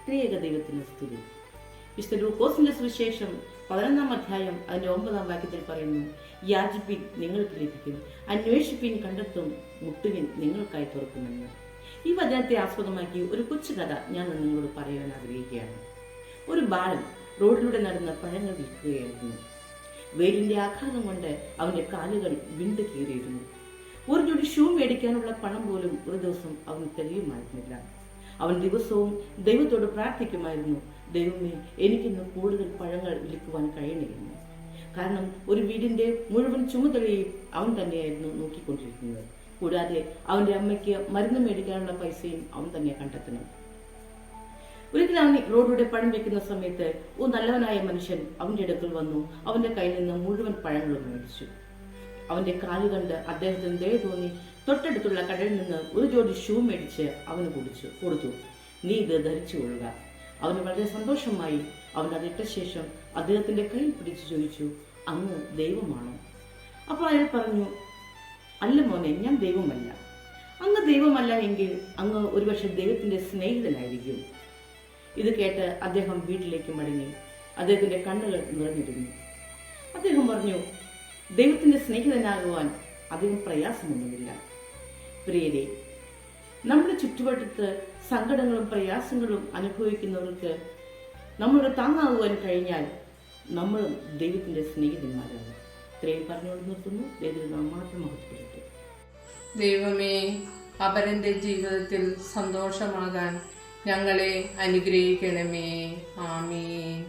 ത്രിയേക ദൈവത്തിന് സ്തുതി. വിശുദ്ധ ലൂക്കോസിന്റെ സുവിശേഷം 11-ാം അധ്യായം അതിന്റെ 9-ാം വാക്യത്തിൽ പറയുന്നു, യാചിപ്പിൻ നിങ്ങൾക്ക് ലഭിക്കും, അന്വേഷിപ്പിൻ കണ്ടെത്തും, മുട്ടുവിൻ നിങ്ങൾക്കായി തുറക്കുമെന്ന്. ഈ വചനത്തെ ആസ്പദമാക്കി ഒരു കൊച്ചു കഥ ഞാൻ നിങ്ങളോട് പറയാൻ ആഗ്രഹിക്കുകയാണ്. ഒരു ബാലൻ റോഡിലൂടെ നടന്ന് പഴങ്ങൾ വിൽക്കുകയായിരുന്നു. വെയിലിന്റെ ആഘാതം കൊണ്ട് അവന്റെ കാലുകൾ വിണ്ടു കീറിയിരുന്നു. ഒരു ജോഡി ഷൂ മേടിക്കാനുള്ള പണം പോലും ഒരു ദിവസം അവന് തികയുമായിരുന്നില്ല. അവൻ ദിവസവും ദൈവത്തോട് പ്രാർത്ഥിക്കുമായിരുന്നു, ദൈവമേ, എനിക്കിന്ന് കൂടുതൽ പഴങ്ങൾ വിൽക്കുവാൻ കഴിയണമെന്ന്. കാരണം ഒരു വീടിന്റെ മുഴുവൻ ചുമതലയും അവൻ തന്നെയായിരുന്നു നോക്കിക്കൊണ്ടിരിക്കുന്നത്. കൂടാതെ അവന്റെ അമ്മയ്ക്ക് മരുന്ന് മേടിക്കാനുള്ള പൈസയും അവൻ തന്നെ കണ്ടെത്തണം. ഒരിക്കൽ അവൻ റോഡിലൂടെ പഴം വെക്കുന്ന സമയത്ത് ഒരു നല്ലവനായ മനുഷ്യൻ അവന്റെ അടുക്കൽ വന്നു അവന്റെ കയ്യിൽ നിന്ന് മുഴുവൻ പഴങ്ങളും മേടിച്ചു. അവന്റെ കാല് കണ്ട് അദ്ദേഹത്തിന് ദയ തോന്നി തൊട്ടടുത്തുള്ള കടയിൽ നിന്ന് ഒരു ജോഡി ഷൂ മേടിച്ച് അവന് കൊടുത്തു. നീ ഇത് ധരിച്ചു കൊള്ളുക. അവന് വളരെ സന്തോഷമായി. അവൻ അതിട്ട ശേഷം അദ്ദേഹത്തിന്റെ കൈ പിടിച്ചു ചോദിച്ചു, അങ്ങ് ദൈവമാണോ? അപ്പോൾ അയാൾ പറഞ്ഞു, അല്ല മോനെ, ഞാൻ ദൈവമല്ല. അങ്ങ് ദൈവമല്ല എങ്കിൽ അങ്ങ് ഒരുപക്ഷെ ദൈവത്തിന്റെ സ്നേഹിതനായിരിക്കും. ഇത് കേട്ട് അദ്ദേഹം വീട്ടിലേക്ക് മടങ്ങി. അദ്ദേഹത്തിന്റെ കണ്ണുകൾ നിറഞ്ഞിരുന്നു. അദ്ദേഹം പറഞ്ഞു, ദൈവത്തിന്റെ സ്നേഹിതനാകുവാൻ അധികം പ്രയാസമൊന്നുമില്ല. പ്രിയരെ, നമ്മുടെ ചുറ്റുവട്ടത്ത് സങ്കടങ്ങളും പ്രയാസങ്ങളും അനുഭവിക്കുന്നവർക്ക് നമ്മളോട് താങ്ങാകുവാൻ കഴിഞ്ഞാൽ നമ്മളും ദൈവത്തിന്റെ സ്നേഹിതന്മാരാണ്. ഇത്രയും പറഞ്ഞുകൊണ്ട് നിർത്തുന്നു. ദൈവം മാത്രം മഹത്വപ്പെടട്ടെ. ദൈവമേ, അപരന്റെ ജീവിതത്തിൽ സന്തോഷമാകാൻ ഞങ്ങളെ അനുഗ്രഹിക്കണമേ. ആമേൻ.